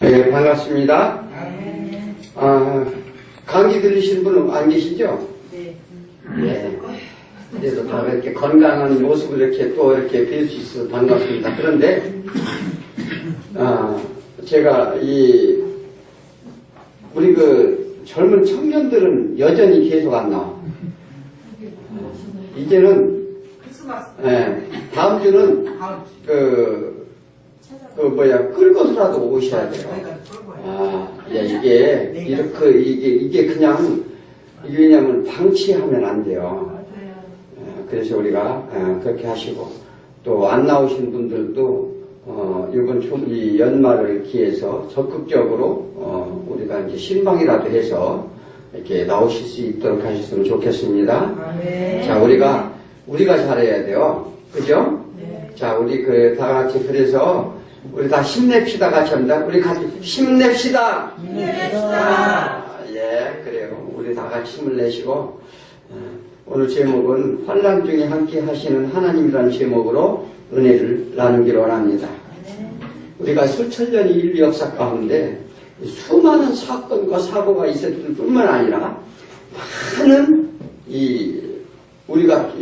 네, 반갑습니다. 감기 들리신 분 안 계시죠? 네. 네. 그래도 다 이렇게 건강한 모습을 이렇게 또 이렇게 뵐 수 있어서 반갑습니다. 그런데, 제가 우리 그 젊은 청년들은 여전히 계속 안 나와. 이제는, 다음 주는, 끌고서라도 오셔야 돼요. 이게 그냥, 왜냐면 방치하면 안 돼요. 그래서 우리가 그렇게 하시고, 또 안 나오신 분들도, 이번 이 연말을 기해서 적극적으로, 우리가 이제 신방이라도 해서 이렇게 나오실 수 있도록 하셨으면 좋겠습니다. 자, 우리가 잘해야 돼요. 그죠? 자, 우리 다 같이 그래서, 우리 다 힘냅시다 같이 합니다. 우리 같이 힘냅시다. 예, 그래요. 우리 다 같이 힘을 내시고 오늘 제목은 환난 중에 함께 하시는 하나님이라는 제목으로 은혜를 나누기로 원합니다. 우리가 수천 년의 인류 역사 가운데 수많은 사건과 사고가 있었을 뿐만 아니라 많은 우리가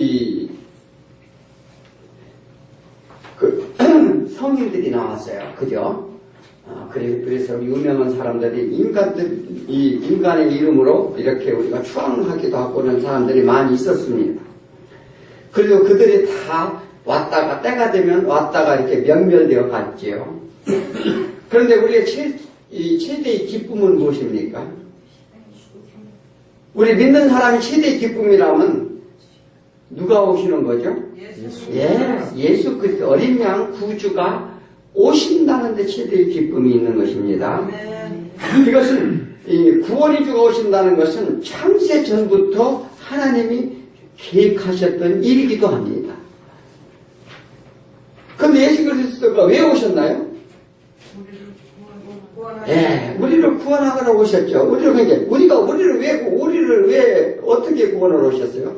성인들이 나왔어요. 그죠? 그래서 유명한 사람들이 인간의 이름으로 이렇게 우리가 추앙하기도 하고 그런 사람들이 많이 있었습니다. 그리고 그들이 다 왔다가, 때가 되면 왔다가 이렇게 명멸되어 갔지요. 그런데 우리의 최대의 기쁨은 무엇입니까? 우리 믿는 사람이 최대의 기쁨이라면 누가 오시는 거죠? 예수 그리스도 어린 양 구주가 오신다는 데 최대의 기쁨이 있는 것입니다. 이것은 구원이주가 오신다는 것은 창세 전부터 하나님이 계획하셨던 일이기도 합니다. 그런데 예수 그리스도가 왜 오셨나요? 우리를 구원하러 오셨죠. 우리를 왜 어떻게 구원하러 오셨어요?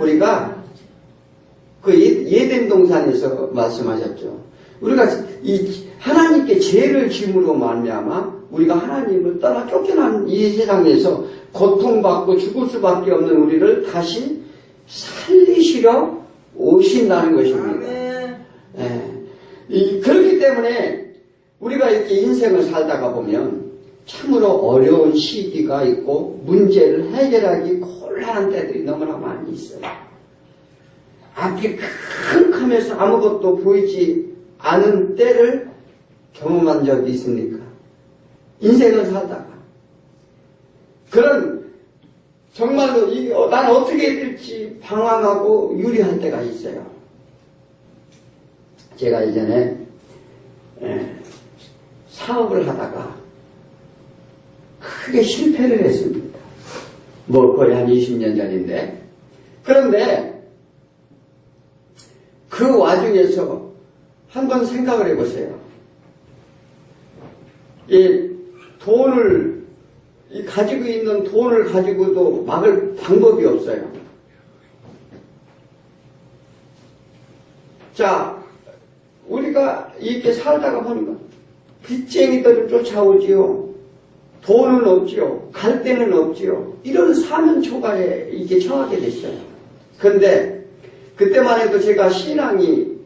우리가 그 예덴 동산에서 말씀하셨죠. 우리가 하나님께 죄를 짐으로 말미암아 우리가 하나님을 떠나 쫓겨난 이 세상에서 고통받고 죽을 수밖에 없는 우리를 다시 살리시러 오신다는 것입니다. 그렇기 때문에 우리가 이렇게 인생을 살다가 보면 참으로 어려운 시기가 있고 문제를 해결하기 곤란한 때들이 너무나 많이 있어요. 앞이 캄캄해서 아무것도 보이지 않은 때를 경험한 적이 있습니까? 인생을 살다가 그런 정말로 난 어떻게 해야 될지 방황하고 유리할 때가 있어요. 제가 이전에 사업을 하다가 크게 실패를 했습니다. 거의 한 20년 전인데. 그런데 그 와중에서 한번 생각을 해보세요. 가지고 있는 돈을 가지고도 막을 방법이 없어요. 자, 우리가 이렇게 살다가 보니까 빚쟁이들을 쫓아오지요. 돈은 없지요. 갈 데는 없지요. 이런 사면초가에 이게 처하게 됐어요. 그런데 그때만 해도 제가 신앙이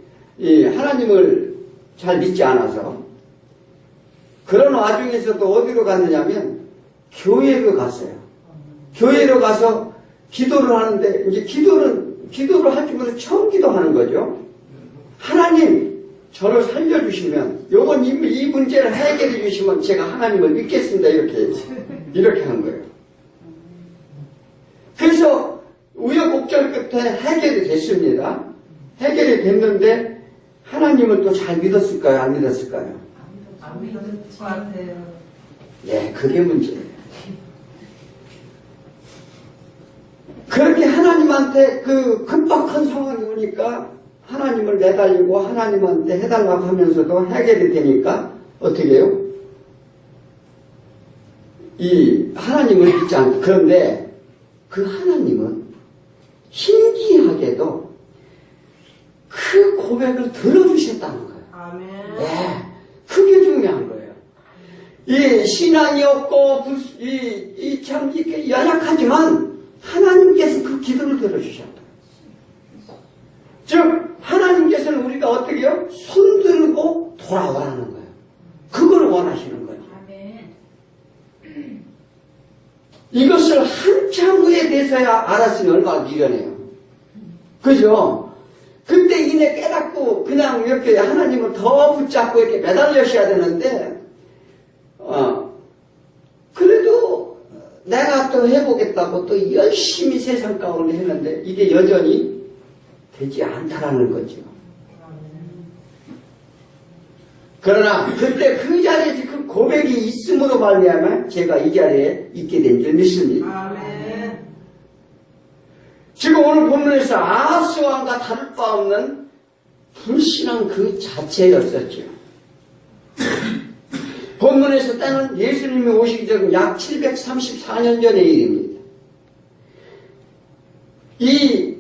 하나님을 잘 믿지 않아서 그런 와중에서도 어디로 갔느냐면 교회로 갔어요. 교회로 가서 기도를 하는데 이제 기도를 할 줄로 처음 기도하는 거죠. 하나님 저를 살려주시면 이 문제를 해결해 주시면 제가 하나님을 믿겠습니다. 이렇게 한 거예요. 그래서 우여곡절 끝에 해결이 됐습니다. 해결이 됐는데 하나님을 또 잘 믿었을까요? 안 믿었을까요? 안 믿었을 것 같아요. 예, 그게 문제예요. 그렇게 하나님한테 그 급박한 상황이 오니까 하나님을 매달리고 하나님한테 해달라고 하면서도 해결이 되니까 어떻게 해요? 하나님을 믿지 않고 그런데 그 하나님은 신기하게도 그 고백을 들어주셨다는 거예요. 아멘. 네, 그게 중요한 거예요. 이 신앙이 없고 참 이렇게 연약하지만 하나님께서 그 기도를 들어주셨다. 즉 하나님께서는 우리가 어떻게 해요? 손들고 돌아오라는 거예요. 그걸 원하시는 거죠. 이것을 한참 후에 돼서야 알았으니 얼마나 미련해요. 그죠? 그때 이내 깨닫고 그냥 이렇게 하나님을 더 붙잡고 이렇게 매달려셔야 되는데 그래도 내가 또 해보겠다고 또 열심히 세상 가운데 했는데 이게 여전히 되지 않다라는 거죠. 그러나 그때 그 자리에서 그 고백이 있음으로 말미암아 제가 이 자리에 있게 된 줄 믿습니다. 아멘. 지금 오늘 본문에서 아하스 왕과 다를 바 없는 불신앙 그 자체였었죠. 본문에서 때는 예수님이 오시기 전 약 734년 전의 일입니다. 이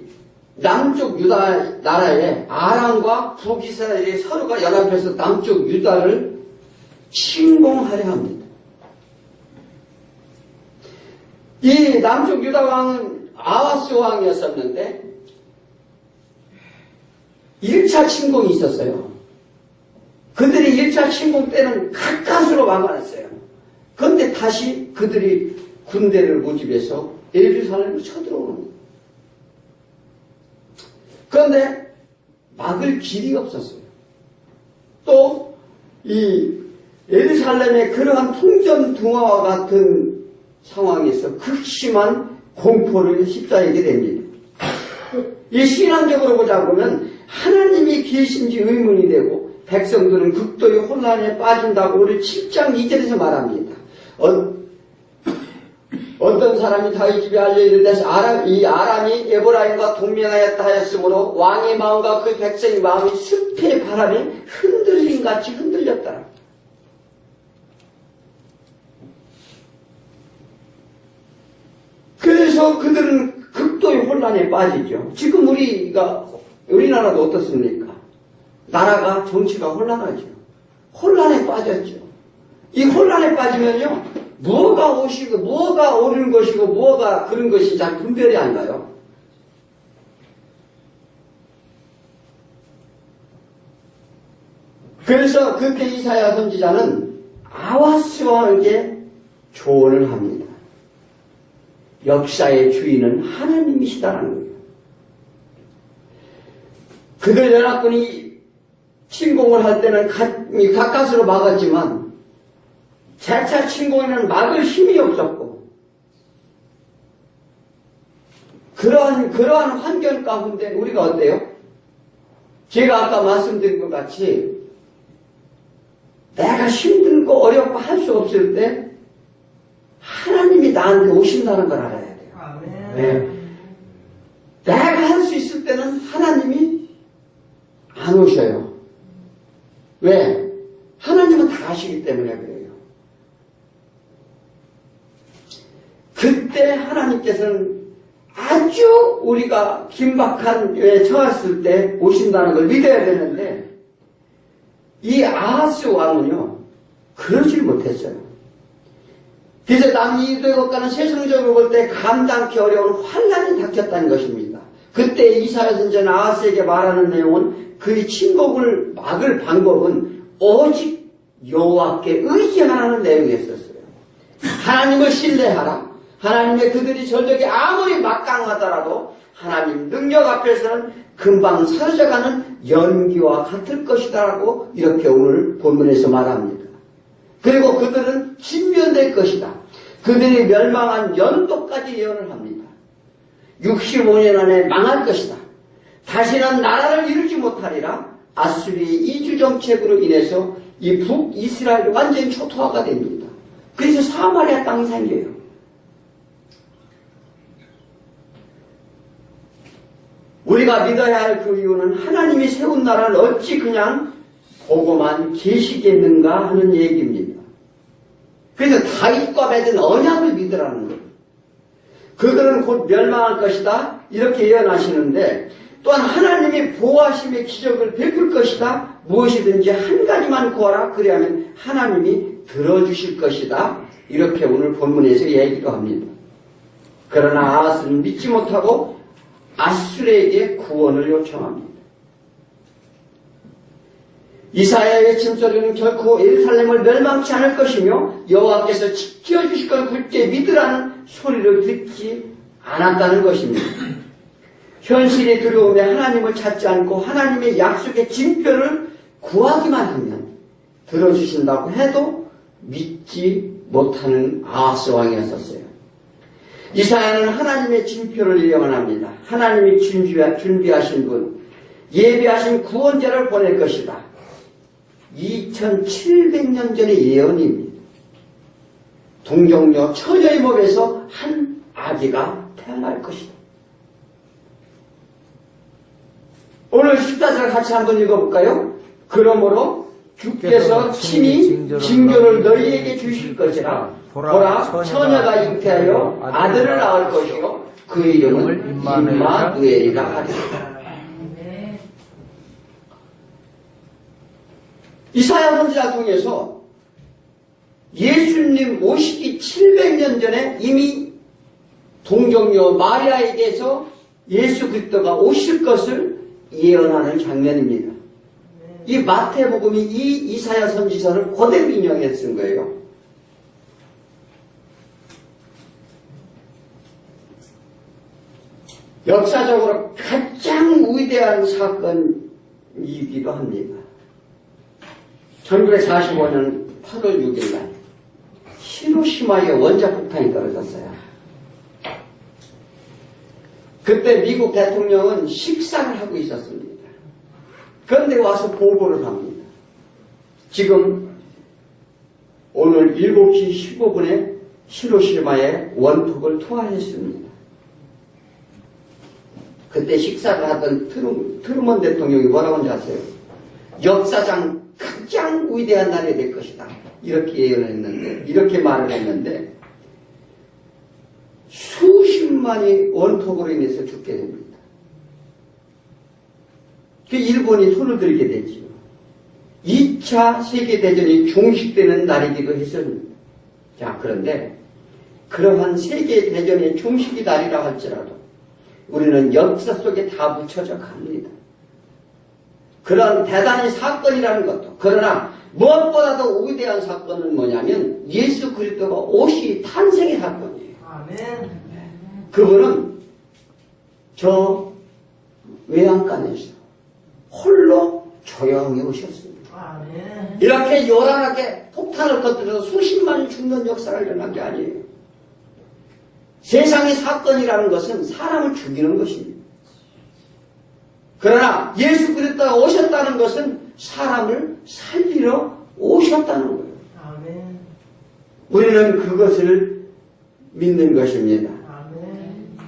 남쪽 유다 나라에 아람과 북이스라엘이 서로가 연합해서 남쪽 유다를 침공하려 합니다. 이 남쪽 유다 왕은 아하스 왕이었었는데 1차 침공이 있었어요. 그들이 1차 침공 때는 가까스로 막아냈어요. 그런데 다시 그들이 군대를 모집해서 예루살렘을 쳐들어오는 거예요. 그런데 막을 길이 없었어요. 또 이 예루살렘의 그러한 풍전등화와 같은 상황에서 극심한 공포를 휩싸이게 됩니다. 이 신앙적으로 보자 보면 하나님이 계신지 의문이 되고 백성들은 극도의 혼란에 빠진다고 우리 7장 2절에서 말합니다. 어떤 사람이 다윗 집에 알려 이르되 이 아람이 에브라임과 동맹하였다 하였으므로 왕의 마음과 그 백성의 마음이 숲의 바람에 흔들림 같이 흔들렸다. 그래서 그들은 극도의 혼란에 빠지죠. 지금 우리나라도 어떻습니까? 나라가 정치가 혼란하죠. 혼란에 빠졌죠. 이 혼란에 빠지면요, 뭐가 오시고, 뭐가 옳은 것이고, 뭐가 그런 것이 잘 분별이 안 가요. 그래서 그때 이사야 선지자는 아하스 왕에게 조언을 합니다. 역사의 주인은 하나님이시다라는 거예요. 그들 연합군이 침공을 할 때는 가까스로 막았지만 재차 침공에는 막을 힘이 없었고 그러한 환경 가운데 우리가 어때요? 제가 아까 말씀드린 것 같이 내가 힘들고 어렵고 할 수 없을 때 하나님이 나한테 오신다는 걸 알아야 돼요. 아멘. 네. 내가 할 수 있을 때는 하나님이 안 오셔요. 왜? 하나님은 다 아시기 때문에 그래요. 그때 하나님께서는 아주 우리가 긴박한 에 처했을 때 오신다는 걸 믿어야 되는데 이 아하스 왕은요 그러질 못했어요. 그래서 남이되고가는 세상적으로 볼 때 감당하기 어려운 환란이 닥쳤다는 것입니다. 그때 이사야 선지자는 아하스에게 말하는 내용은 그의 침공을 막을 방법은 오직 여호와께 의지하라는 내용이었었어요. 하나님을 신뢰하라. 하나님의 그들이 전적이 아무리 막강하더라도 하나님 능력 앞에서는 금방 사라져가는 연기와 같을 것이다라고 이렇게 오늘 본문에서 말합니다. 그리고 그들은 진멸될 것이다. 그들이 멸망한 연도까지 예언을 합니다. 65년 안에 망할 것이다. 다시는 나라를 이루지 못하리라. 아수리의 이주 정책으로 인해서 이 북이스라엘이 완전히 초토화가 됩니다. 그래서 사마리아 땅이 생겨요. 우리가 믿어야 할 그 이유는 하나님이 세운 나라를 어찌 그냥 보고만 계시겠는가 하는 얘기입니다. 그래서 다윗과 맺은 언약을 믿으라는 거예요. 그들은 곧 멸망할 것이다 이렇게 예언하시는데 또한 하나님이 보호하심의 기적을 베풀 것이다. 무엇이든지 한 가지만 구하라. 그리하면 하나님이 들어주실 것이다. 이렇게 오늘 본문에서 얘기도 합니다. 그러나 아하스는 믿지 못하고 아수르에게 구원을 요청합니다. 이사야의 침소리는 결코 예루살렘을 멸망치 않을 것이며 여호와께서 지켜주실 걸 굳게 믿으라는 소리를 듣지 않았다는 것입니다. 현실이 두려움에 하나님을 찾지 않고 하나님의 약속의 징표를 구하기만 하면 들어주신다고 해도 믿지 못하는 아하스 왕이었었어요. 이사야는 하나님의 징표를 예언합니다. 하나님이 준비하신 분, 예비하신 구원자를 보낼 것이다. 2700년 전의 예언입니다. 동정녀 처녀의 몸에서 한 아기가 태어날 것이다. 오늘 14절 같이 한번 읽어볼까요? 그러므로 주께서 친히 징조를 너희에게 주실 것이라. 보라, 처녀가 잉태하여 아들을 낳을 것이요 그 이름을 임마누엘이라 하리라. 이사야 선지자 통해서 예수님 오시기 700년 전에 이미 동정녀 마리아에게서 예수 그리스도가 오실 것을 예언하는 장면입니다. 이 마태복음이 이 이사야 선지서를 그대로 인용해 쓴 거예요. 역사적으로 가장 위대한 사건이기도 합니다. 1945년 8월 6일날 히로시마에 원자폭탄이 떨어졌어요. 그때 미국 대통령은 식사를 하고 있었습니다. 그런데 와서 보고를 합니다. 지금 오늘 7시 15분에 히로시마에 원폭을 투하했습니다. 그때 식사를 하던 트루먼 대통령이 뭐라고 하는지 아세요? 역사상 가장 위대한 날이 될 것이다. 이렇게 예언을 했는데, 이렇게 말을 했는데, 수십만이 원폭으로 인해서 죽게 됩니다. 그 일본이 손을 들게 되지요. 2차 세계대전이 종식되는 날이기도 했습니다. 자, 그런데 그러한 세계대전의 종식이 날이라 할지라도 우리는 역사 속에 다 묻혀져 갑니다. 그런 대단한 사건이라는 것도, 그러나 무엇보다도 위대한 사건은 뭐냐면 예수 그리스도가 오시 탄생의 사건이에요. 아멘. 그분은 저 외양간에서 홀로 조용히 오셨습니다. 아멘. 이렇게 요란하게 폭탄을 터뜨려서 수십만이 죽는 역사를 일어난 게 아니에요. 세상의 사건이라는 것은 사람을 죽이는 것입니다. 그러나 예수 그리스도가 오셨다는 것은 사람을 살리러 오셨다는 거예요. 아멘. 우리는 그것을 믿는 것입니다. 아멘.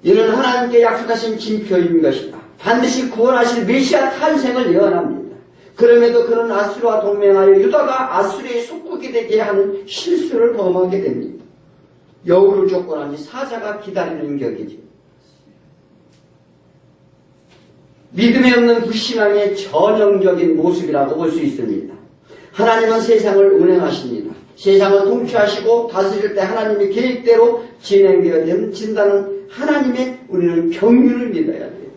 이는 하나님께 약속하신 징표인 것이다. 반드시 구원하실 메시아 탄생을 예언합니다. 그럼에도 그는 아수르와 동맹하여 유다가 아수르의 속국이 되게 하는 실수를 범하게 됩니다. 여우를 쫓고나니 사자가 기다리는 격이지. 믿음이 없는 불신앙의 전형적인 모습이라고 볼 수 있습니다. 하나님은 세상을 운행하십니다. 세상을 통치하시고 다스릴 때 하나님의 계획대로 진행되어진다는 하나님의 우리는 경륜을 믿어야 돼요.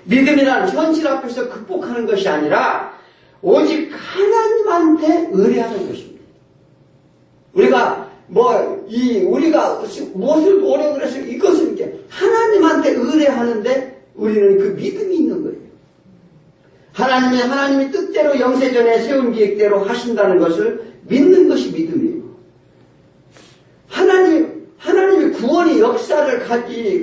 믿음이란 현실 앞에서 극복하는 것이 아니라 오직 하나님한테 의뢰하는 것입니다. 우리가 우리가 무엇을 보려고 해서 이것은 이제 하나님한테 의뢰하는데 우리는 그 믿음이 있는 거예요. 하나님이 뜻대로 영세전에 세운 계획대로 하신다는 것을 믿는 것이 믿음이에요. 하나님이 구원의 역사를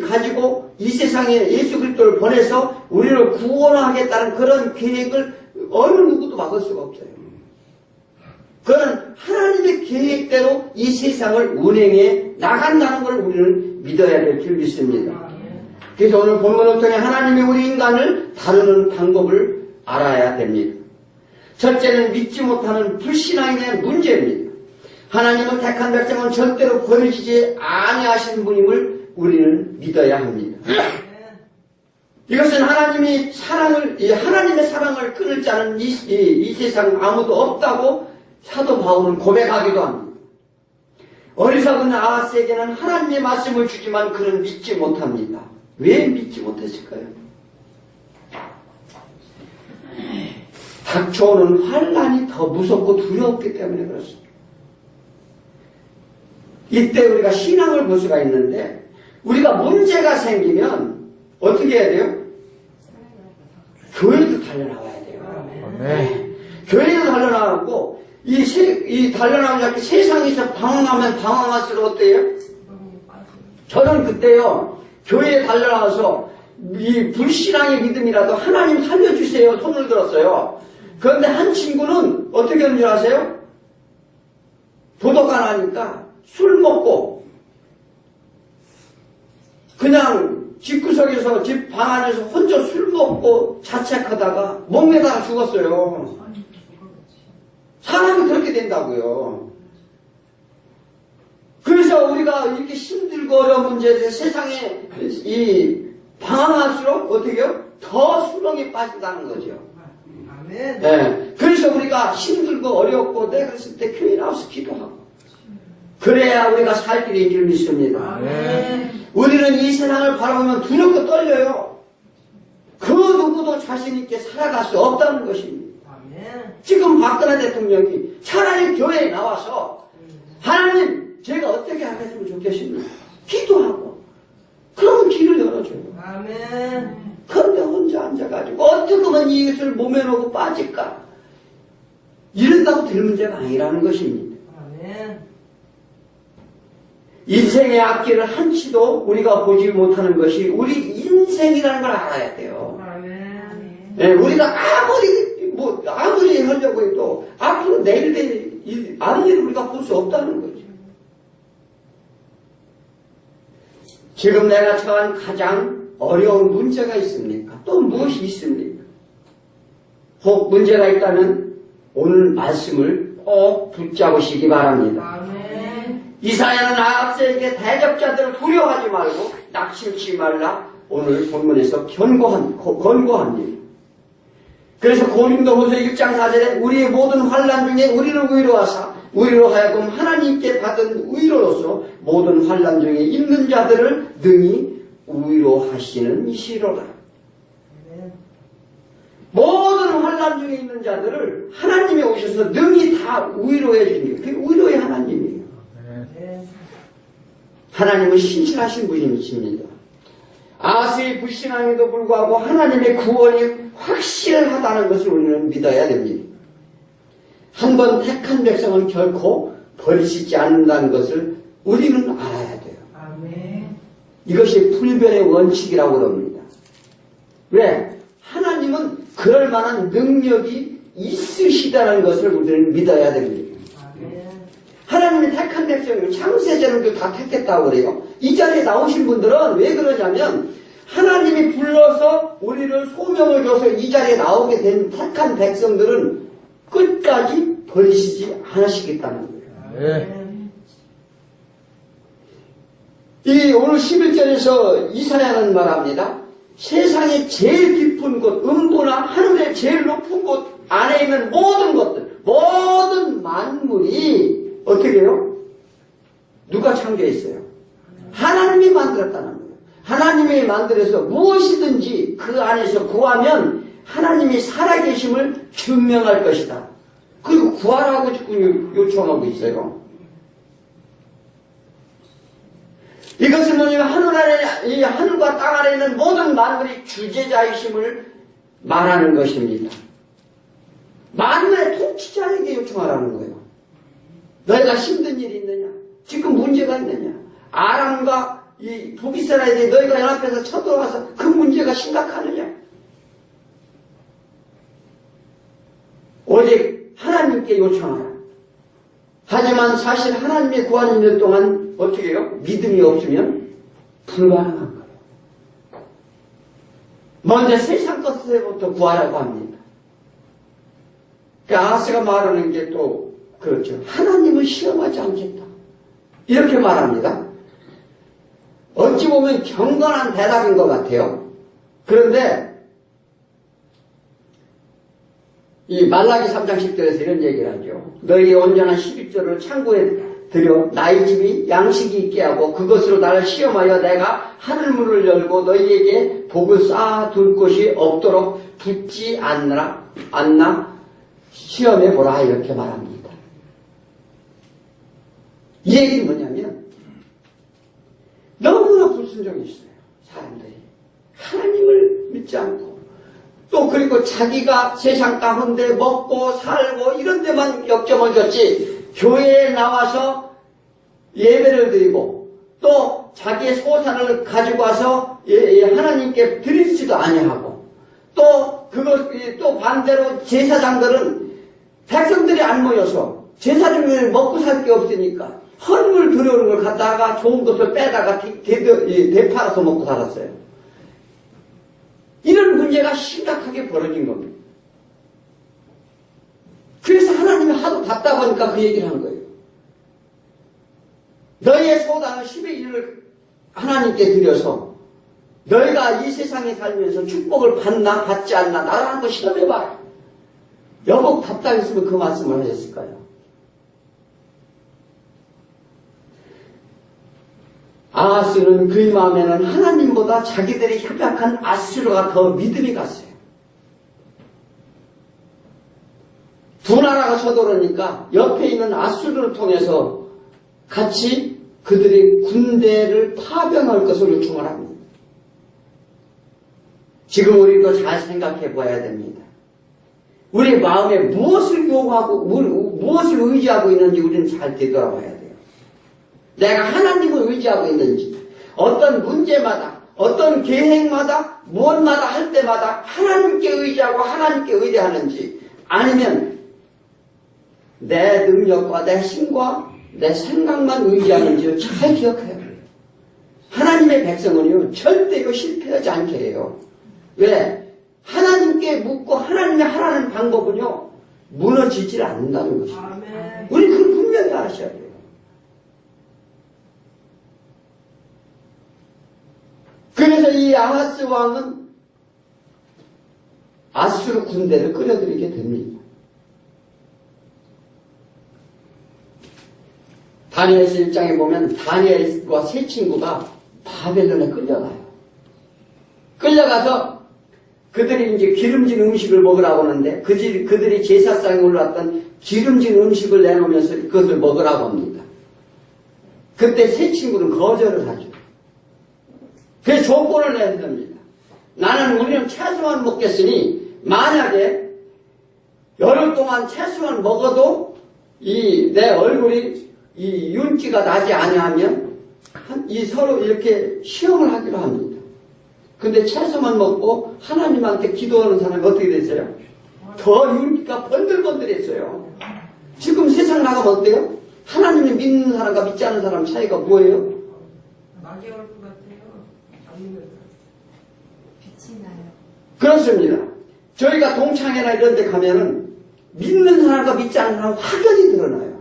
가지고 이 세상에 예수 그리스도를 보내서 우리를 구원하겠다는 그런 계획을 어느 누구도 막을 수가 없어요. 그는 하나님의 계획대로 이 세상을 운행해 나간다는 걸 우리는 믿어야 될 줄 믿습니다. 그래서 오늘 본문을 통해 하나님이 우리 인간을 다루는 방법을 알아야 됩니다. 첫째는 믿지 못하는 불신앙에 대한 문제입니다. 하나님을 택한 백성은 절대로 버리지 아니하신 분임을 우리는 믿어야 합니다. 이것은 하나님의 사랑을 끊을 자는 이 세상 아무도 없다고 사도 바울은 고백하기도 합니다. 어리석은 아하스에게는 하나님의 말씀을 주지만 그는 믿지 못합니다. 왜 믿지 못했을까요? 닥쳐오는 환난이 더 무섭고 두려웠기 때문에 그렇습니다. 이때 우리가 신앙을 볼 수가 있는데 우리가 문제가 생기면 어떻게 해야 돼요? 교회도 달려나와야 돼요. 네. 교회도 달려나가고 이 달려나오면 세상에서 방황하면 방황할수록 어때요? 저는 그때요 교회에 달려나와서 이 불신앙의 믿음이라도 하나님 살려주세요 손을 들었어요. 그런데 한 친구는 어떻게 하는 줄 아세요? 도덕 안 하니까 술 먹고 그냥 집구석에서 집 방 안에서 혼자 술 먹고 자책하다가 목매다가 죽었어요. 사람이 그렇게 된다고요. 그래서 우리가 이렇게 힘들고 어려운 문제에서 세상에 이 방황할수록 어떻게 해요? 더 수렁에 빠진다는 거죠. 아멘. 네. 그래서 우리가 힘들고 어렵고 내가 그랬을 때 교회 나와서 기도하고 그래야 우리가 살 길인 줄 믿습니다. 아멘. 우리는 이 세상을 바라보면 두렵고 떨려요. 그 누구도 자신 있게 살아갈 수 없다는 것입니다. 아멘. 지금 박근혜 대통령이 차라리 교회에 나와서 하나님 제가 어떻게 하겠으면 좋겠습니다. 기도하고 그러면 길을 열어줘요. 아멘. 그런데 혼자 앉아가지고 어떻게 하면 이것을 몸에 넣고 빠질까? 이런다고 될 문제가 아니라는 것입니다. 아멘. 인생의 앞길을 한치도 우리가 보지 못하는 것이 우리 인생이라는 걸 알아야 돼요. 아멘. 네, 우리가 아무리 하려고 해도 앞으로 내일 될 아무 일을 우리가 볼 수 없다는 거죠. 지금 내가 처한 가장 어려운 문제가 있습니까? 또 무엇이 있습니까? 혹 문제가 있다면 오늘 말씀을 꼭 붙잡으시기 바랍니다. 아멘. 이사야는 아하스에게 대적자들을 두려워하지 말고 낙심치 말라 오늘 본문에서 권고합니다. 그래서 고린도후서 1장 4절에 우리의 모든 환난 중에 우리를 위로하사 우리로 하여금 하나님께 받은 위로로서 모든 환난 중에 있는 자들을 능히 위로하시는 이시로라. 모든 환난 중에 있는 자들을 하나님이 오셔서 능히 다 위로해 주는 게 그게 위로의 하나님이에요. 하나님은 신실하신 분이십니다. 아하스의 불신앙에도 불구하고 하나님의 구원이 확실하다는 것을 우리는 믿어야 됩니다. 한 번 택한 백성은 결코 버리시지 않는다는 것을 우리는 알아야 돼요. 아멘. 이것이 불변의 원칙이라고 그럽니다. 왜? 하나님은 그럴 만한 능력이 있으시다는 것을 우리는 믿어야 됩니다. 아멘. 하나님이 택한 백성을 창세자를 다 택했다고 그래요. 이 자리에 나오신 분들은 왜 그러냐면 하나님이 불러서 우리를 소명을 줘서 이 자리에 나오게 된 택한 백성들은 끝까지 버리시지 않으시겠다는 거예요. 아멘. 이 오늘 11절에서 이사야는 말합니다. 세상의 제일 깊은 곳, 음부나 하늘의 제일 높은 곳 안에 있는 모든 것들, 모든 만물이 어떻게 해요? 누가 창조했어요? 하나님이 만들었다는 거예요. 하나님이 만들어서 무엇이든지 그 안에서 구하면 하나님이 살아계심을 증명할 것이다. 그리고 구하라고 지금 요청하고 있어요. 이것은 뭐냐면 이 하늘과 땅 안에 있는 모든 만물이 주제자이심을 말하는 것입니다. 만물의 통치자에게 요청하라는 거예요. 너희가 힘든 일이 있느냐? 지금 문제가 있느냐? 아람과 이 북이스라엘이 너희가 연합해서 쳐들어와서 그 문제가 심각하느냐? 오직 하나님께 요청하라. 하지만 사실 하나님의 구하는 일 동안 어떻게 해요? 믿음이 없으면 불가능한 거예요. 먼저 세상 것에부터 구하라고 합니다. 그러니까 아하스가 말하는 게 또 그렇죠. 하나님은 시험하지 않겠다. 이렇게 말합니다. 어찌 보면 경건한 대답인 것 같아요. 그런데 이 말라기 3장 10절에서 이런 얘기를 하죠. 너희의 온전한 11조를 창고에 들여 나의 집이 양식이 있게 하고 그것으로 나를 시험하여 내가 하늘문을 열고 너희에게 복을 쌓아둘 곳이 없도록 붙지 않나 시험해보라 이렇게 말합니다. 이 얘기는 뭐냐면 너무나 불순종이 있어요. 사람들이 하나님을 믿지 않고 또 그리고 자기가 세상 가운데 먹고 살고 이런 데만 역점을 줬지 교회에 나와서 예배를 드리고 또 자기의 소산을 가지고 와서 하나님께 드리지도 아니하고 또 반대로 제사장들은 백성들이 안 모여서 제사장들이 먹고 살 게 없으니까 헌물 들여오는 걸 갖다가 좋은 것을 빼다가 되팔아서 먹고 살았어요. 이런 문제가 심각하게 벌어진 겁니다. 그래서 하나님이 하도 답답하니까 그 얘기를 한 거예요. 너희의 소당을 10의 1을 하나님께 드려서 너희가 이 세상에 살면서 축복을 받나 받지 않나 나를 한번 시험해봐라. 여복 답답했으면 그 말씀을 하셨을까요? 아하스는 그의 마음에는 하나님보다 자기들이 협약한 아수르가 더 믿음이 갔어요. 두 나라가 서두르니까 옆에 있는 아수르를 통해서 같이 그들이 군대를 파병할 것을 요청을 합니다. 지금 우리도 잘 생각해 봐야 됩니다. 우리 마음에 무엇을 요구하고 무엇을 의지하고 있는지 우리는 잘 되돌아봐야 돼요. 내가 하나님을 의지하고 있는지 어떤 문제마다 어떤 계획마다 무엇마다 할 때마다 하나님께 의지하고 하나님께 의뢰하는지 아니면 내 능력과 내 힘과 내 생각만 의지하는지 잘 기억해야 돼요. 하나님의 백성은요 절대로 실패하지 않게 해요. 왜? 하나님께 묻고 하나님이 하라는 방법은요 무너지질 않는다는 것입니다. 우리 그걸 분명히 아셔야 돼요. 그래서 이 아하스 왕은 아수르 군대를 끌어들이게 됩니다. 다니엘서 1장에 보면 다니엘과 세 친구가 바벨론에 끌려가요. 끌려가서 그들이 이제 기름진 음식을 먹으라고 하는데 그들이 제사상에 올라왔던 기름진 음식을 내놓으면서 그것을 먹으라고 합니다. 그때 세 친구는 거절을 하죠. 그 조건을 낸답니다. 우리는 채소만 먹겠으니 만약에 열흘 동안 채소만 먹어도 내 얼굴이 이 윤기가 나지 아니하면 서로 이렇게 시험을 하기로 합니다. 근데 채소만 먹고 하나님한테 기도하는 사람이 어떻게 됐어요? 더 윤기가 번들번들했어요. 지금 세상 나가면 어때요? 하나님을 믿는 사람과 믿지 않는 사람 차이가 뭐예요? 낙이 올 것 같아요. 빛이 나요. 그렇습니다. 저희가 동창회나 이런 데 가면은 믿는 사람과 믿지 않는 사람 확연히 드러나요.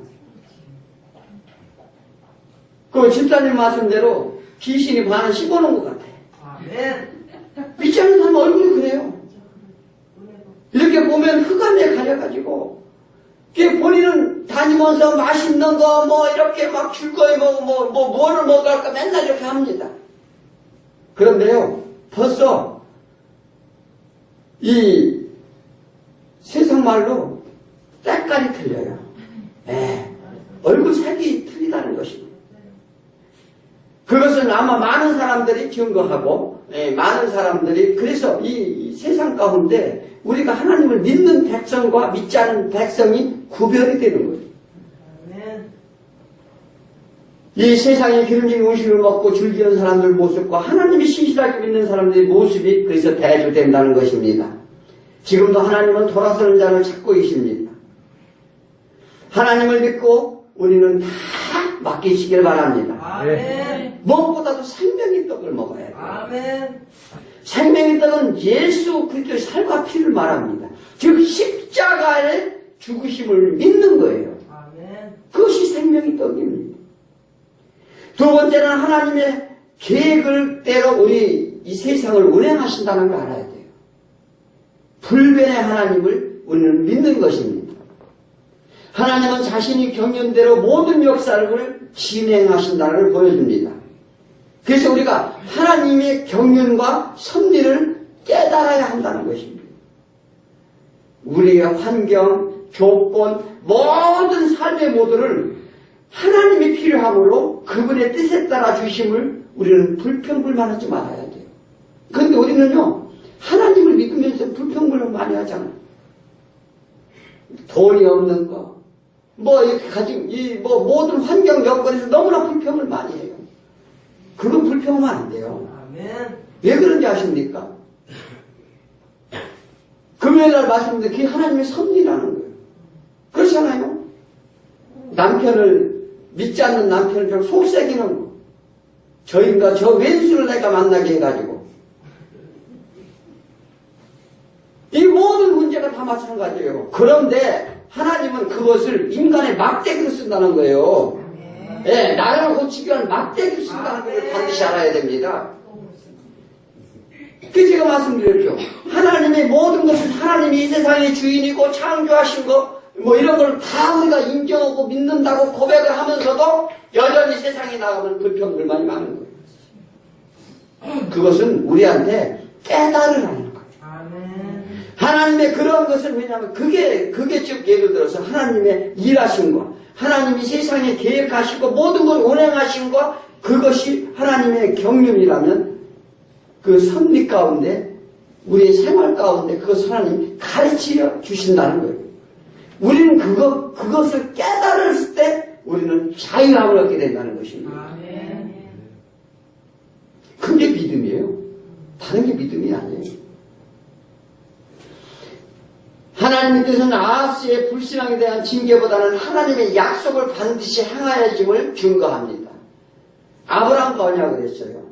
그 집사님 말씀대로 귀신이 반을 씹어놓은 것 같아요. 아멘. 믿지 않는 사람 얼굴이 그래요. 이렇게 보면 흑암에 가려가지고 본인은 다니면서 맛있는 거 이렇게 막 줄 거에 뭐를 먹을까 맨날 이렇게 합니다. 그런데요 벌써 이 세상 말로 때깔이 틀려요. 얼굴 색이 틀리다는 것입니다. 그것은 아마 많은 사람들이 증거하고 많은 사람들이 그래서 이 세상 가운데 우리가 하나님을 믿는 백성과 믿지 않는 백성이 구별이 되는 거예요. 이 세상에 기름진 음식을 먹고 즐기는 사람들 모습과 하나님이 신실하게 믿는 사람들의 모습이 그래서 대조된다는 것입니다. 지금도 하나님은 돌아서는 자를 찾고 계십니다. 하나님을 믿고 우리는 다 맡기시길 바랍니다. 아멘. 무엇보다도 생명의 떡을 먹어야 돼요. 아멘. 생명의 떡은 예수 그리스도의 살과 피를 말합니다. 즉 십자가의 죽으심을 믿는 거예요. 아멘. 그것이 생명의 떡입니다. 두 번째는 하나님의 계획을 대로 우리 이 세상을 운행하신다는 걸 알아야 돼요. 불변의 하나님을 우리는 믿는 것입니다. 하나님은 자신이 경륜대로 모든 역사를 진행하신다는 걸 보여줍니다. 그래서 우리가 하나님의 경륜과 섭리를 깨달아야 한다는 것입니다. 우리의 환경, 조건, 모든 삶의 모두를 하나님이 필요하므로 그분의 뜻에 따라 주심을 우리는 불평불만하지 말아야 돼요. 그런데 우리는요, 하나님을 믿으면서 불평불만 많이 하잖아요. 돈이 없는 거, 이렇게 가지고, 모든 환경 여건에서 너무나 불평을 많이 해요. 그건 불평하면 안 돼요. 아멘. 왜 그런지 아십니까? 금요일날 말씀드린 그게 하나님의 섭리라는 거예요. 그렇잖아요? 남편을, 믿지 않는 남편을 좀 속삭이는 거. 저 인간, 저 왼수를 내가 만나게 해가지고. 이 모든 문제가 다 마찬가지예요. 그런데 하나님은 그것을 인간의 막대기로 쓴다는 거예요. 예, 나를 고치기 위한 막대기로 쓴다는 걸 반드시 알아야 됩니다. 그 제가 말씀드렸죠. 하나님의 모든 것은 하나님이 이 세상의 주인이고 창조하신 거 이런 걸 다 우리가 인정하고 믿는다고 고백을 하면서도 여전히 세상에 나가면 불평불만이 많은 거예요. 그것은 우리한테 깨달으라는 거예요. 아멘. 하나님의 그런 것을 왜냐하면 그게 즉 예를 들어서 하나님의 일하신 거, 하나님이 세상에 계획하시고 모든 걸 운행하신 거, 그것이 하나님의 경륜이라면 그 섭리 가운데 우리의 생활 가운데 그것을 하나님이 가르쳐 주신다는 거예요. 우리는 그것을 깨달을 때 우리는 자유함을 얻게 된다는 것입니다. 아멘. 그게 믿음이에요. 다른 게 믿음이 아니에요. 하나님의 뜻은 아하스의 불신앙에 대한 징계보다는 하나님의 약속을 반드시 행하여짐을 증거합니다. 아브라함과 언약을 했어요.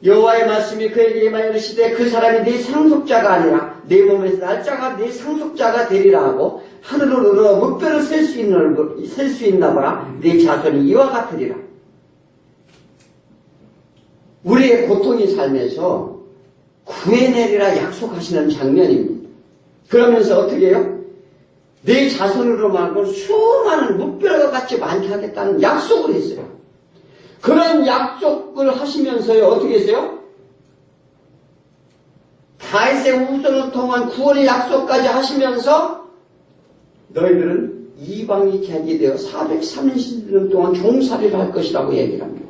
여호와의 말씀이 그에게 임하여 이르시되 그 사람이 네 상속자가 아니라 내 몸에서 날짜가 네 상속자가 되리라 하고 하늘을 우러 무뼈를 셀 수 있나 보라. 네 자손이 이와 같으리라. 우리의 고통의 삶에서 구해내리라 약속하시는 장면입니다. 그러면서 어떻게 해요? 내 자손으로 말고 수많은 무뼈가 같이 많게 하겠다는 약속을 했어요. 그런 약속을 하시면서요, 어떻게 했어요? 다윗의 후손을 통한 구원의 약속까지 하시면서 너희들은 이방이 객이 되어 430년 동안 종살이를 할 것이라고 얘기를 합니다.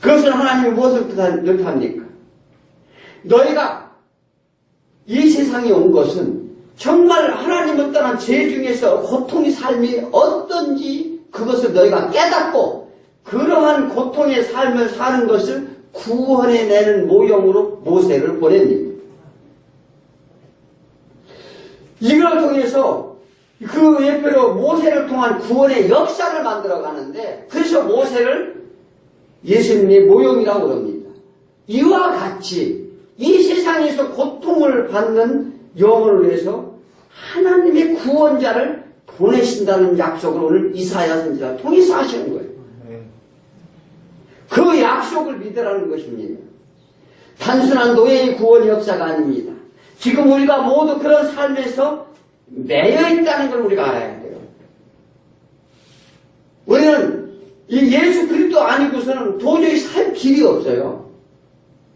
그것은 하나님이 무엇을 뜻합니까? 너희가 이 세상에 온 것은 정말 하나님을 떠난 죄 중에서 고통의 삶이 어떤지 그것을 너희가 깨닫고 그러한 고통의 삶을 사는 것을 구원해내는 모형으로 모세를 보냅니다. 이걸 통해서 그 예표로 모세를 통한 구원의 역사를 만들어 가는데 그래서 모세를 예수님의 모형이라고 그럽니다. 이와 같이 이 세상에서 고통을 받는 영혼을 위해서 하나님의 구원자를 보내신다는 약속을 오늘 이사야 선지자가 통해서 하시는 거예요. 그 약속을 믿으라는 것입니다. 단순한 노예의 구원 역사가 아닙니다. 지금 우리가 모두 그런 삶에서 매여 있다는 걸 우리가 알아야 돼요. 우리는 이 예수 그리스도 아니고서는 도저히 살 길이 없어요.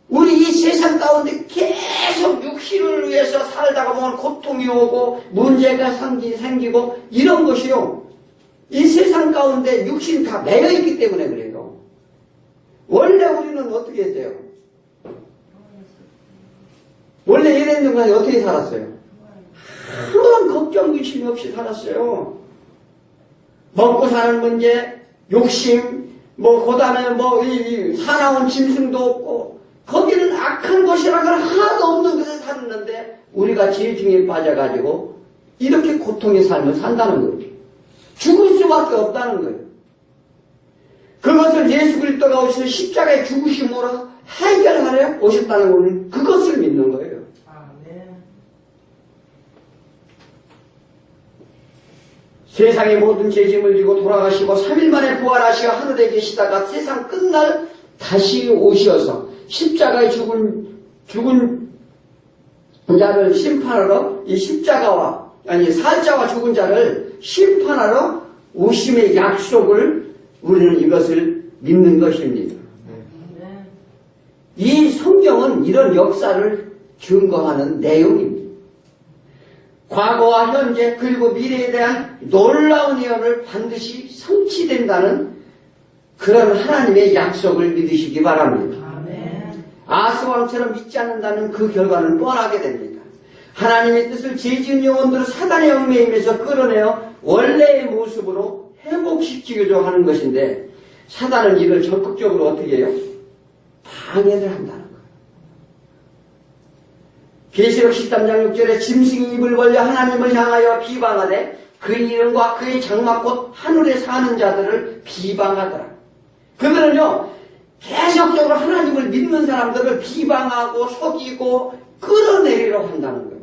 우리 이 세상 가운데 계속 육신을 위해서 살다가 보면 고통이 오고 문제가 생기고 이런 것이요. 이 세상 가운데 육신이 다 매여 있기 때문에 그래요. 원래 우리는 어떻게 했어요? 원래 예레미야는 어떻게 살았어요? 아무런 걱정 의심이 없이 살았어요. 먹고 사는 문제, 욕심, 그다음에 이 사나운 짐승도 없고 거기는 악한 것이라고는 하나도 없는 것에 살았는데 우리가 죄 중에 빠져가지고 이렇게 고통의 삶을 산다는 거예요. 죽을 수밖에 없다는 거예요. 그것을 예수 그리스도가 오셔서 십자가의 죽으심으로 해결하려 오셨다는 것은 그것을 믿는 거예요. 아멘. 세상의 모든 죄짐을 지고 돌아가시고 3일 만에 부활하시어 하늘에 계시다가 세상 끝날 다시 오셔서 십자가에 죽은 자를 심판하러 이 십자가와 아니 살자와 죽은 자를 심판하러 오심의 약속을 우리는 이것을 믿는 것입니다. 아멘. 이 성경은 이런 역사를 증거하는 내용입니다. 과거와 현재 그리고 미래에 대한 놀라운 예언을 반드시 성취된다는 그런 하나님의 약속을 믿으시기 바랍니다. 아멘. 아스왕처럼 믿지 않는다면 그 결과는 뻔하게 됩니다. 하나님의 뜻을 죄지은 영혼들을 사단의 얽매임에서 끌어내어 원래의 모습으로 회복시키려고 하는 것인데 사단은 이를 적극적으로 어떻게 해요? 방해를 한다는 거예요. 계시록 13장 6절에 짐승이 입을 벌려 하나님을 향하여 비방하되 그 이름과 그의 장막 곧 하늘에 사는 자들을 비방하더라. 그들은요 계속적으로 하나님을 믿는 사람들을 비방하고 속이고 끌어내리려고 한다는 거예요.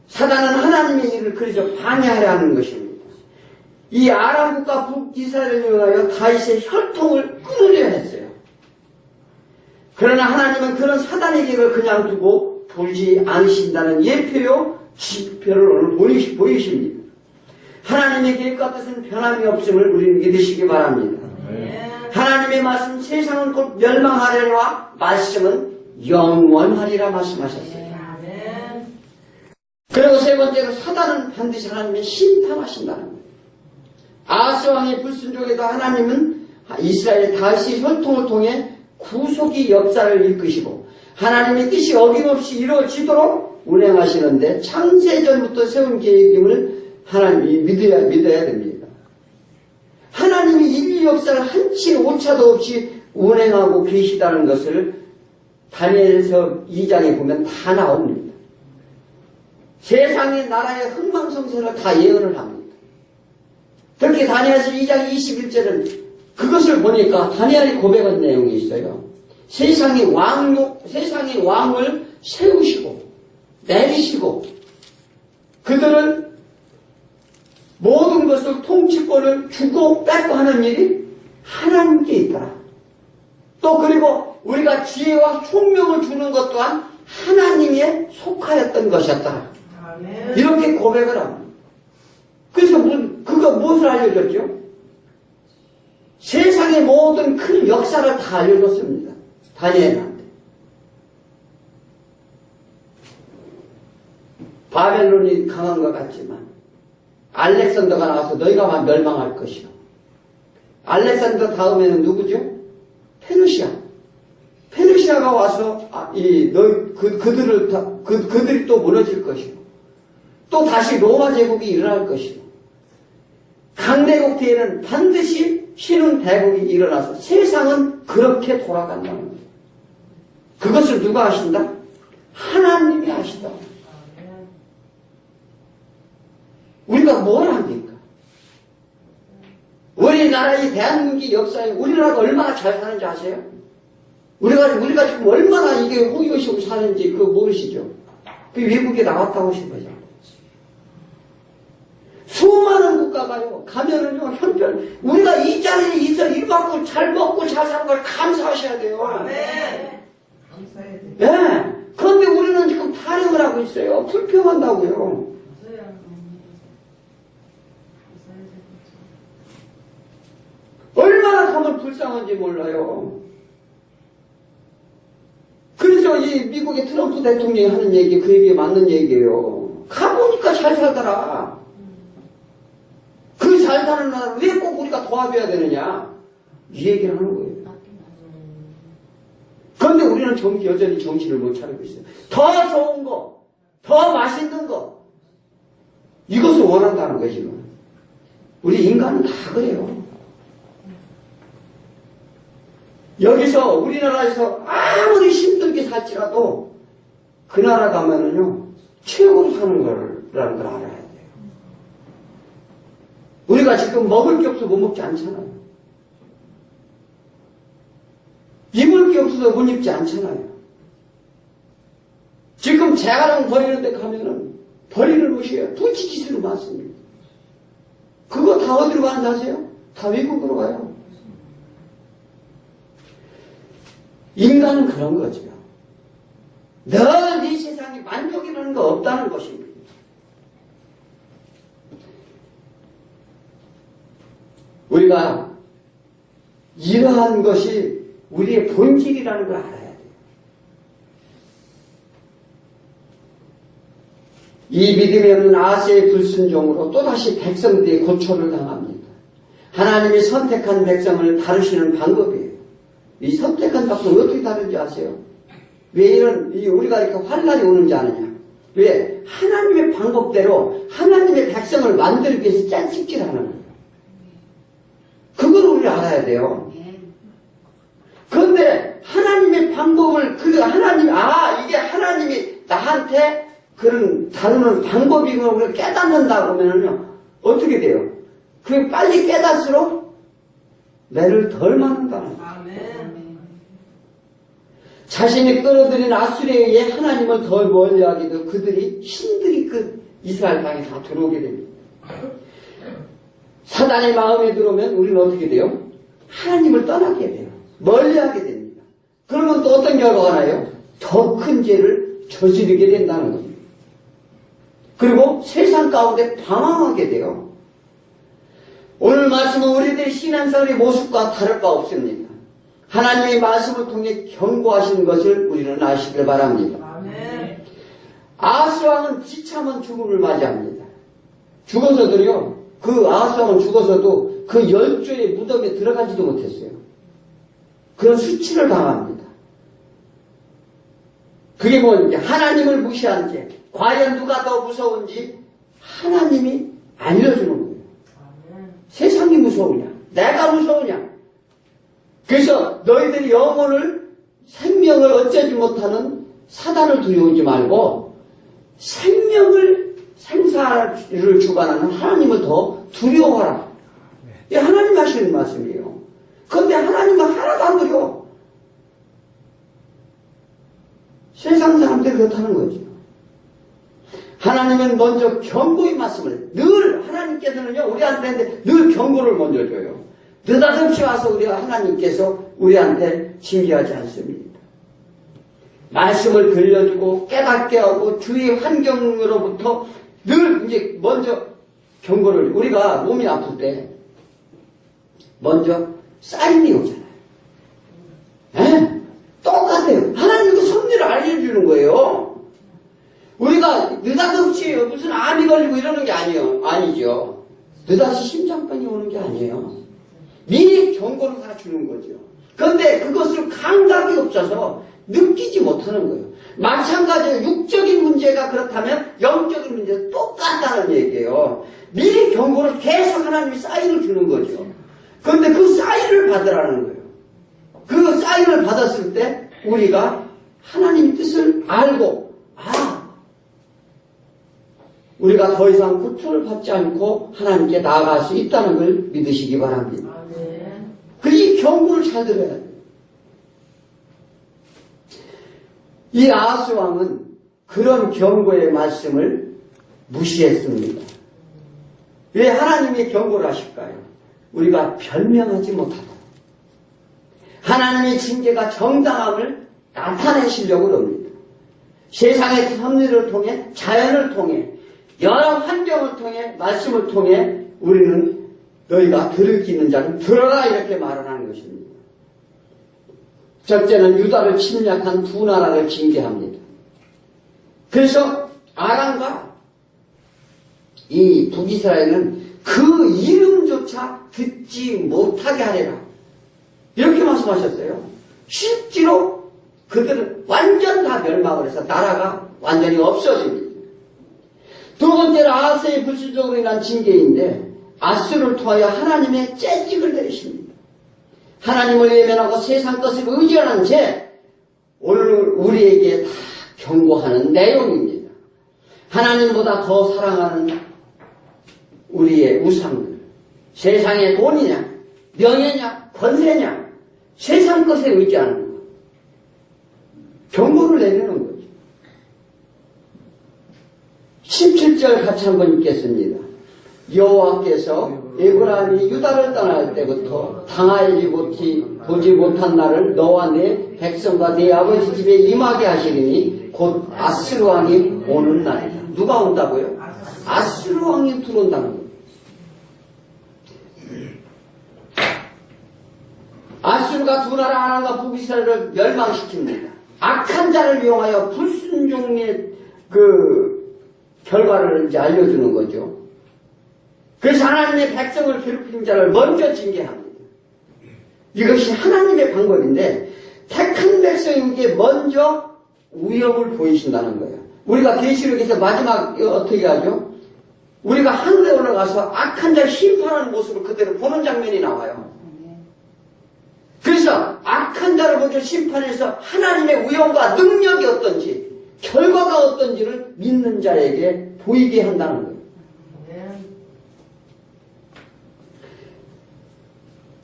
사단은 하나님의 일을 그래서 방해하려 하는 것입니다. 이 아람국과 북이스라엘을 위하여 다윗의 혈통을 끊으려 했어요. 그러나 하나님은 그런 사단의 길을 그냥 두고 보지 않으신다는 예표요 지표를 오늘 보이십니다. 하나님의 계획과 뜻은 변함이 없음을 우리는 믿으시기 바랍니다. 하나님의 말씀 세상은 곧 멸망하려니와 말씀은 영원하리라 말씀하셨어요. 아멘. 그리고 세 번째로 사단은 반드시 하나님의 심판하신다는 거예요. 아스왕의 불순종에도 하나님은 이스라엘 다윗의 혈통을 통해 구속의 역사를 이끄시고 하나님의 뜻이 어김없이 이루어지도록 운행하시는데 창세전부터 세운 계획임을 하나님이 믿어야 됩니다. 하나님이 인류 역사를 한치 오차도 없이 운행하고 계시다는 것을 다니엘서 2장에 보면 다 나옵니다. 세상의 나라의 흥망성쇠를 다 예언을 합니다. 특히 다니엘서 2장 21절은 그것을 보니까 다니엘이 고백한 내용이 있어요. 세상의 왕을 세우시고 내리시고 그들은 모든 것을 통치권을 주고 뺏고 하는 일이 하나님께 있더라. 또 그리고 우리가 지혜와 총명을 주는 것 또한 하나님에 속하였던 것이었더라. 아멘. 이렇게 고백을 합니다. 그래서 그거 무엇을 알려줬죠? 세상의 모든 큰 역사를 다 알려줬습니다. 다니엘한테. 바벨론이 강한 것 같지만 알렉산더가 나와서 너희가 멸망할 것이요. 알렉산더 다음에는 누구죠? 페르시아. 페르시아가 와서 그들이 또 무너질 것이고 또 다시 로마 제국이 일어날 것이고 강대국 뒤에는 반드시 신흥 대국이 일어나서 세상은 그렇게 돌아간다는 거예요. 그것을 누가 하신다? 하나님이 하신다. 우리가 뭘 합니까? 우리나라의 대한민국의 역사에 우리나라가 얼마나 잘 사는지 아세요? 우리가 지금 얼마나 이게 호의호식으로 사는지 그거 모르시죠? 그 외국에 나갔다 오신 거죠. 수많은 국가가요, 가면은요, 현변, 우리가 이 자리에 있어 일받고 잘 먹고 잘 사는 걸 감사하셔야 돼요. 네. 감사해야 돼. 예. 그런데 우리는 지금 타령을 하고 있어요. 불평한다고요. 얼마나 가면 불쌍한지 몰라요. 그래서 이 미국의 트럼프 대통령이 하는 얘기, 그 얘기에 맞는 얘기예요. 가보니까 잘 살더라. 그 잘 사는 나라를 왜 꼭 우리가 도와줘야 되느냐? 이 얘기를 하는 거예요. 그런데 우리는 여전히 정신을 못 차리고 있어요. 더 좋은 거, 더 맛있는 거, 이것을 원한다는 거지. 우리 인간은 다 그래요. 여기서 우리나라에서 아무리 힘들게 살지라도 그 나라 가면은요 최고로 사는 거라는 걸 알아야 돼요. 우리가 지금 먹을 게 없어서 못 먹지 않잖아요. 입을 게 없어서 못 입지 않잖아요. 지금 재활용 버리는 데 가면은 버리는 옷이에요. 두치기수로 많습니다. 그거 다 어디로 가는지 아세요? 다 외국으로 가요. 인간은 그런 거죠. 늘 이 세상에 만족이라는 거 없다는 것입니다. 우리가 이러한 것이 우리의 본질이라는 걸 알아야 돼요. 이 믿음이 없는 아세의 불순종으로 또다시 백성들이 고초를 당합니다. 하나님이 선택한 백성을 다루시는 방법이에요. 이 선택한 백성을 어떻게 다른지 아세요? 왜 우리가 이렇게 환란이 오는지 아느냐? 왜? 하나님의 방법대로 하나님의 백성을 만들기 위해서 짠찍질하는 거예요. 그걸 우리 알아야 돼요. 그런데 하나님의 방법을 이게 하나님이 나한테 그런 다루는 방법이고 우리가 깨닫는다 그러면요 어떻게 돼요? 그게 빨리 깨닫을수록 매를 덜 맞는다는 거예요. 아멘. 자신이 끌어들인 아수리에 의해 하나님을 더 멀리하기도 신들이 그 이스라엘 땅에 다 들어오게 됩니다. 사단의 마음에 들어오면 우리는 어떻게 돼요? 하나님을 떠나게 돼요. 멀리하게 됩니다. 그러면 또 어떤 결과가 나요? 더 큰 죄를 저지르게 된다는 겁니다. 그리고 세상 가운데 방황하게 돼요. 오늘 말씀은 우리들의 신앙생활의 모습과 다를 바 없습니다. 하나님의 말씀을 통해 경고하시는 것을 우리는 아시길 바랍니다. 아멘. 아하스왕은 비참한 죽음을 맞이합니다. 죽어서도요, 그 아하스왕은 죽어서도 그 열조의 무덤에 들어가지도 못했어요. 그런 수치를 당합니다. 그게 뭐냐? 하나님을 무시한 죄. 과연 누가 더 무서운지 하나님이 알려주는 거예요. 아멘. 세상이 무서우냐? 내가 무서우냐? 그래서 너희들이 생명을 어쩌지 못하는 사단을 두려우지 말고 생사를 주관하는 하나님을 더 두려워하라. 이게 하나님 하시는 말씀이에요. 그런데 하나님은 하나도 안 두려워. 세상 사람들이 그렇다는 거죠. 하나님은 먼저 경고의 말씀을 늘 하나님께서는요 우리한테 늘 경고를 먼저 줘요. 느닷없이 와서 하나님께서 우리한테 징계하지 않습니다. 말씀을 들려주고 깨닫게 하고 주위 환경으로부터 늘 이제 먼저 경고를 우리가 몸이 아플 때 먼저 사인이 오잖아요. 에? 똑같아요. 하나님도 섭리를 알려주는 거예요. 우리가 느닷없이 무슨 암이 걸리고 이러는 게 아니죠. 느닷없이 심장병이 오는 게 아니에요. 미리 경고를 다 주는 거죠. 그런데 그것을 감각이 없어서 느끼지 못하는 거예요. 마찬가지로 육적인 문제가 그렇다면 영적인 문제도 똑같다는 얘기예요. 미리 경고를 계속 하나님이 사인을 주는 거죠. 그런데 그 사인을 받으라는 거예요. 그 사인을 받았을 때 우리가 하나님의 뜻을 알고 우리가 더 이상 고통을 받지 않고 하나님께 나아갈 수 있다는 걸 믿으시기 바랍니다. 아멘. 이 경고를 잘 들어야 돼요. 이 아하스 왕은 그런 경고의 말씀을 무시했습니다. 왜 하나님이 경고를 하실까요? 우리가 변명하지 못하다. 하나님의 징계가 정당함을 나타내시려고 합니다. 세상의 섭리를 통해 자연을 통해 여러 환경을 통해 말씀을 통해 우리는 너희가 들을 수 있는 자는 들어라 이렇게 말을 하는 것입니다. 첫째는 유다를 침략한 두 나라를 징계합니다. 그래서 아람과 이 북이스라엘은 그 이름조차 듣지 못하게 하리라 이렇게 말씀하셨어요. 실제로 그들은 완전 다 멸망을 해서 나라가 완전히 없어집니다. 두 번째는 아하스의 불순종으로 인한 징계인데 아수를 통하여 하나님의 채찍을 내리십니다. 하나님을 외면하고 세상 것을 의존한 채 오늘 우리에게 다 경고하는 내용입니다. 하나님보다 더 사랑하는 우리의 우상들, 세상의 돈이냐, 명예냐, 권세냐, 세상 것에 의지하는 것, 경고를 내리는 거죠. 17절 같이 한번 읽겠습니다. 여호와께서 에브라임이 유다를 떠날 때부터 당하지 보지 못한 날을 너와 내 백성과 네 아버지 집에 임하게 하시리니 곧 아스루 왕이 오는 날이다. 누가 온다고요? 아스루 왕이 들어온다는 거예요. 아수르가 두 나라 하나가 북이스라엘을 멸망시킵니다. 악한 자를 이용하여 불순종의 그 결과를 이제 알려주는 거죠. 그래서 하나님의 백성을 괴롭힌 자를 먼저 징계합니다. 이것이 하나님의 방법인데 택한 백성에게 먼저 위험을 보이신다는 거예요. 우리가 계시록에서 마지막 어떻게 하죠? 우리가 하늘에 올라가서 악한 자를 심판하는 모습을 그대로 보는 장면이 나와요. 그래서 악한 자를 먼저 심판해서 하나님의 위엄과 능력이 어떤지 결과가 어떤지를 믿는 자에게 보이게 한다는 거예요.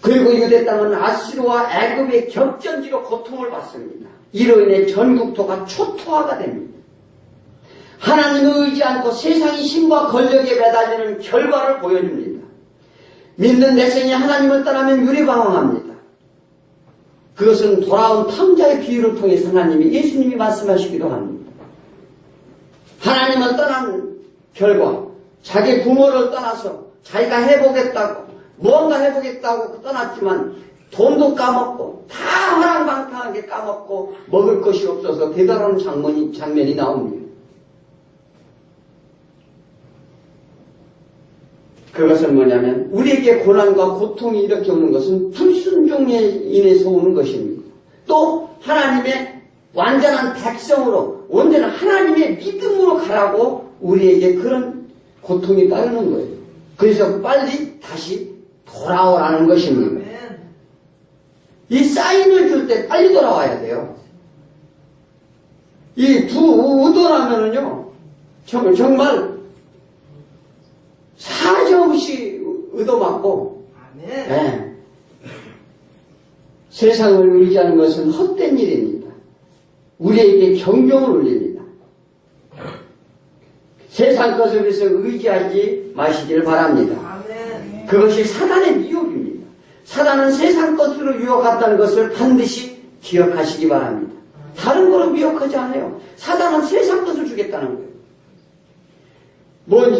그리고 유대 땅은 아수르와 애굽의 격전지로 고통을 받습니다. 이로 인해 전국토가 초토화가 됩니다. 하나님을 의지 않고 세상의 힘과 권력에 매달리는 결과를 보여줍니다. 믿는 백성이 하나님을 떠나면 유리방황합니다. 그것은 돌아온 탕자의 비유를 통해서 하나님이 예수님이 말씀하시기도 합니다. 하나님을 떠난 결과 자기 부모를 떠나서 자기가 해보겠다고 무언가 해보겠다고 떠났지만 돈도 까먹고 다 화랑방탕하게 까먹고 먹을 것이 없어서 되돌아오는 장면이 나옵니다. 그것은 뭐냐면 우리에게 고난과 고통이 이렇게 오는 것은 불순종에 인해서 오는 것입니다. 또 하나님의 완전한 백성으로 온전한 하나님의 믿음으로 가라고 우리에게 그런 고통이 따르는 거예요. 그래서 빨리 다시 돌아오라는 것입니다. 이 사인을 줄 때 빨리 돌아와야 돼요. 이 두 의도라면은요 정말 사정없이 의도맞고 네. 세상을 의지하는 것은 헛된 일입니다. 우리에게 경종을 울립니다. 세상 것을 위해서 의지하지 마시길 바랍니다. 그것이 사단의 미혹입니다. 사단은 세상 것으로 유혹한다는 것을 반드시 기억하시기 바랍니다. 다른 거로 미혹하지 않아요. 사단은 세상 것을 주겠다는 거예요.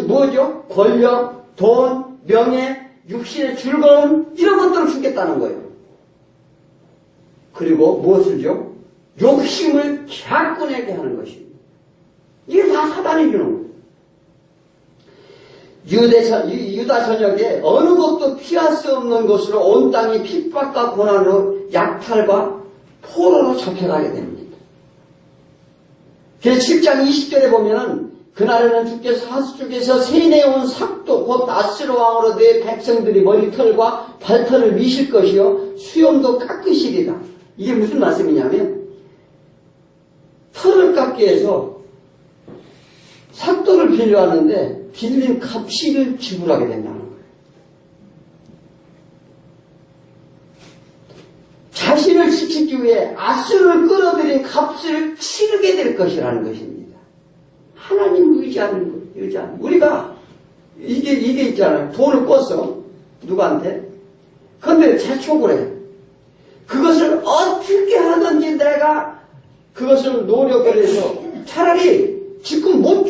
뭐죠? 권력, 돈, 명예, 육신의 즐거움 이런 것들을 주겠다는 거예요. 그리고 무엇을 줘? 욕심을 갸꾼하게 하는 것입니다. 이게 다 사단이 주는 거예요. 유다 전역에 어느 곳도 피할 수 없는 곳으로 온 땅이 핍박과 고난으로 약탈과 포로로 잡혀가게 됩니다. 그래서 7장 20절에 보면은 그날에는 주께서 하수 쪽에서 세내온 삭도 곧 아스루 왕으로 내 백성들이 머리털과 발털을 미실 것이요 수염도 깎으시리다. 이게 무슨 말씀이냐면 털을 깎기 위해서 삭도를 빌려왔는데 빌린 값을 지불하게 된다는 거예요. 자신을 지키기 위해 아수를 끌어들인 값을 치르게 될 것이라는 것입니다. 하나님 의지하는 거예요. 의지하는. 우리가 이게 있잖아요. 돈을 꿨어. 누구한테? 그런데 재촉을 해. 그것을 어떻게 하든지 내가 그것을 노력을 해서 차라리 지금 못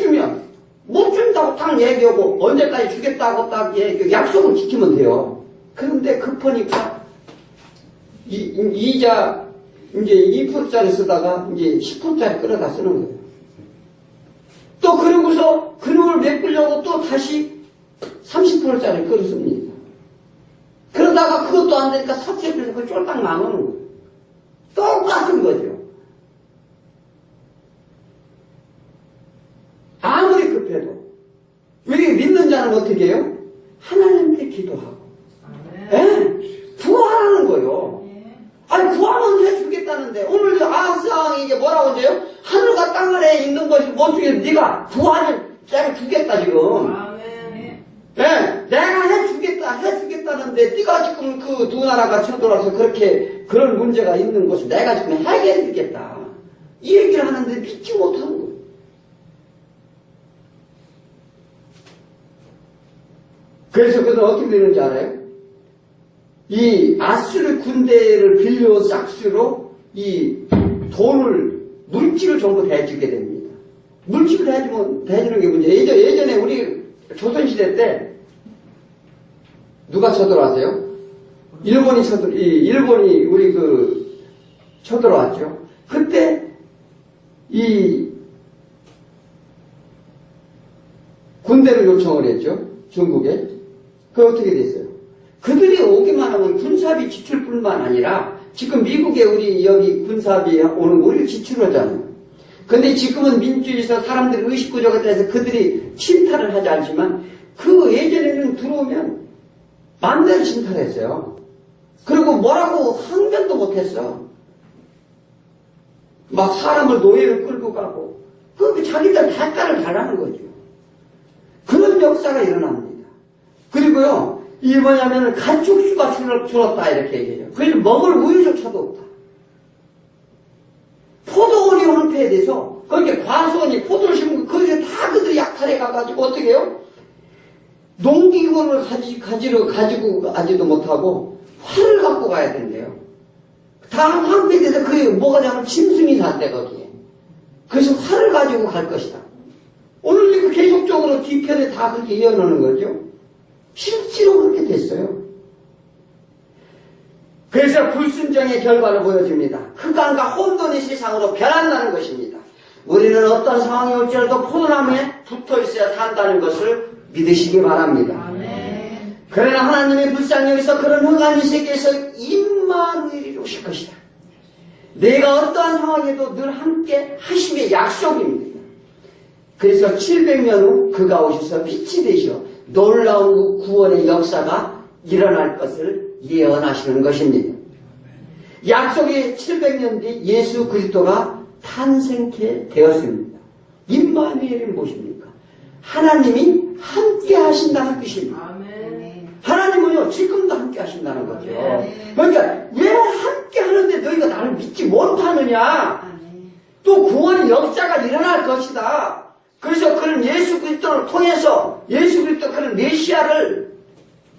준다고 딱 얘기하고 언제까지 주겠다고 딱 얘기하고 약속을 지키면 돼요. 그런데 급하니까 이자 이제 2%짜리 쓰다가 이제 10%짜리 끌어다 쓰는 거예요. 또 그러고서 근육을 메꾸려고 또 다시 30%짜리 끌었습니다. 그러다가 그것도 안 되니까 사채에서 그 쫄딱 망하는 거예요. 똑같은 거죠. 아무리 급해도 우리 믿는 자는 어떻게 해요? 하나님께 기도하고 구하라는 거예요. 아니 구하면 해주겠다는데 오늘 아스왕이 이게 뭐라고 하세요? 하늘과 땅 아래에 있는 것이 못 주겠어. 네가 구하면 내가 주겠다 지금. 내가 해주겠다는데 네가 지금 그 두 나라가 쳐들어와서 그렇게 그런 문제가 있는 것을 내가 지금 해결해주겠다. 이 얘기를 하는데 믿지 못하는 거예요. 그래서 그는 어떻게 되는지 알아요? 이 아수르 군대를 빌려온 싹수로 이 돈을 물질을 전부 대주게 됩니다. 물질을 대주는 게 문제예요. 예전에 우리 조선시대 때 누가 쳐들어왔어요? 일본이 우리 쳐들어왔죠. 그때 이 군대를 요청을 했죠. 중국에. 그게 어떻게 됐어요? 그들이 오기만 하면 군사비 지출뿐만 아니라 지금 미국에 우리 여기 군사비 오는 거 우리를 지출하잖아요. 근데 지금은 민주에서 사람들이 의식구조가 돼서 그들이 침탈을 하지 않지만 그 예전에는 들어오면 마음대로 침탈했어요. 그리고 뭐라고 항변도 못했어. 막 사람을 노예로 끌고 가고 그 자기들 대가를 달라는 거죠. 그런 역사가 일어납니다. 그리고요 이 뭐냐면 가축수가 줄었다 이렇게 얘기해요. 그래서 먹을 우유조차도 없다. 포도원이 황폐돼서 거기에 과수원이 포도를 심고 거기에 다 그들이 약탈해 가가지고 어떻게 해요? 농기구를 가지고 가지도 못하고 활을 갖고 가야 된대요. 다 황폐돼서 그게 뭐가 되면 짐승이 산대 거기에. 그래서 활을 가지고 갈 것이다. 오늘도 계속적으로 뒤편에 다 그렇게 이어놓는 거죠. 실제로 그렇게 됐어요. 그래서 불순종의 결과를 보여줍니다. 흑암과 혼돈의 세상으로 변한다는 것입니다. 우리는 어떤 상황이 올지라도 포도나무에 붙어있어야 산다는 것을 믿으시기 바랍니다. 아멘. 그러나 하나님의 불쌍히 여기서 그런 흑암의 세계에서 임마누엘이 오실 것이다. 내가 어떠한 상황에도 늘 함께 하심의 약속입니다. 그래서 700년 후 그가 오셔서 빛이 되시어 놀라운 구원의 역사가 일어날 것을 예언하시는 것입니다. 약속의 700년 뒤 예수 그리스도가 탄생케 되었습니다. 임마누엘이 무엇입니까? 하나님이 함께 하신다는 뜻입니다. 아멘. 하나님은요 지금도 함께 하신다는 거죠. 아멘. 그러니까 왜 함께 하는데 너희가 나를 믿지 못하느냐? 아멘. 또 구원의 역사가 일어날 것이다. 그래서 그런 예수 그리스도를 통해서 예수 그리스도 그런 메시아를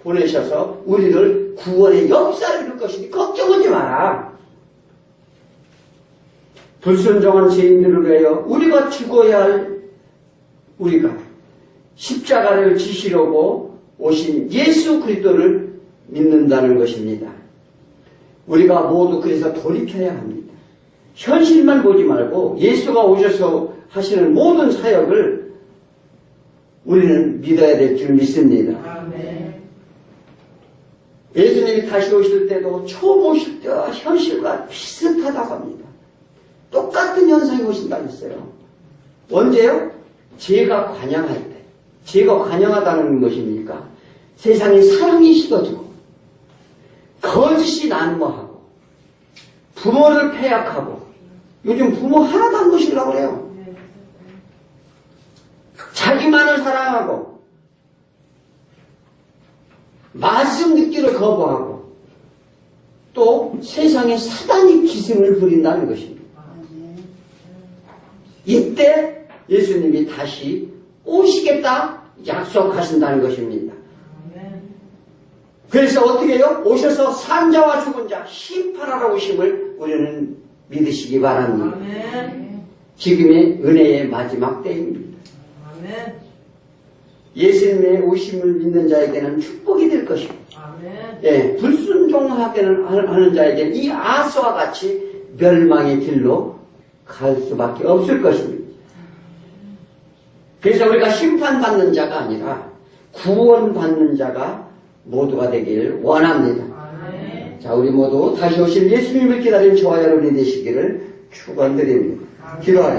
보내셔서 우리를 구원의 역사를 이룰 것이니 걱정하지 마라. 불순종한 죄인들을 위하여 우리가 죽어야 할 우리가 십자가를 지시려고 오신 예수 그리스도를 믿는다는 것입니다. 우리가 모두 그래서 돌이켜야 합니다. 현실만 보지 말고 예수가 오셔서 하시는 모든 사역을 우리는 믿어야 될 줄 믿습니다. 아멘. 예수님이 다시 오실 때도 처음 오실 때와 현실과 비슷하다고 합니다. 똑같은 현상이 오신다고 했어요. 언제요? 죄가 관영할 때. 죄가 관영하다는 것입니까? 세상에 사랑이 식어지고 거짓이 난무하고 부모를 폐약하고 요즘 부모 하나도 안 모시려고 그래요. 자기만을 사랑하고 말씀 듣기를 거부하고 또 세상에 사단이 기승을 부린다는 것입니다. 이때 예수님이 다시 오시겠다 약속하신다는 것입니다. 그래서 어떻게 해요? 오셔서 산자와 죽은 자 심판하러 오심을 우리는 믿으시기 바랍니다. 아멘. 지금의 은혜의 마지막 때입니다. 아멘. 예수님의 오심을 믿는 자에게는 축복이 될 것입니다. 아멘. 예, 불순종하게는 하는 자에게는 이 아스와 같이 멸망의 길로 갈 수밖에 없을 것입니다. 그래서 우리가 심판받는 자가 아니라 구원받는 자가 모두가 되길 원합니다. 아멘. 자, 우리 모두 다시 오실 예수님을 기다리는 저와 여러분이 되시기를 축원드립니다. 기도하겠습니다.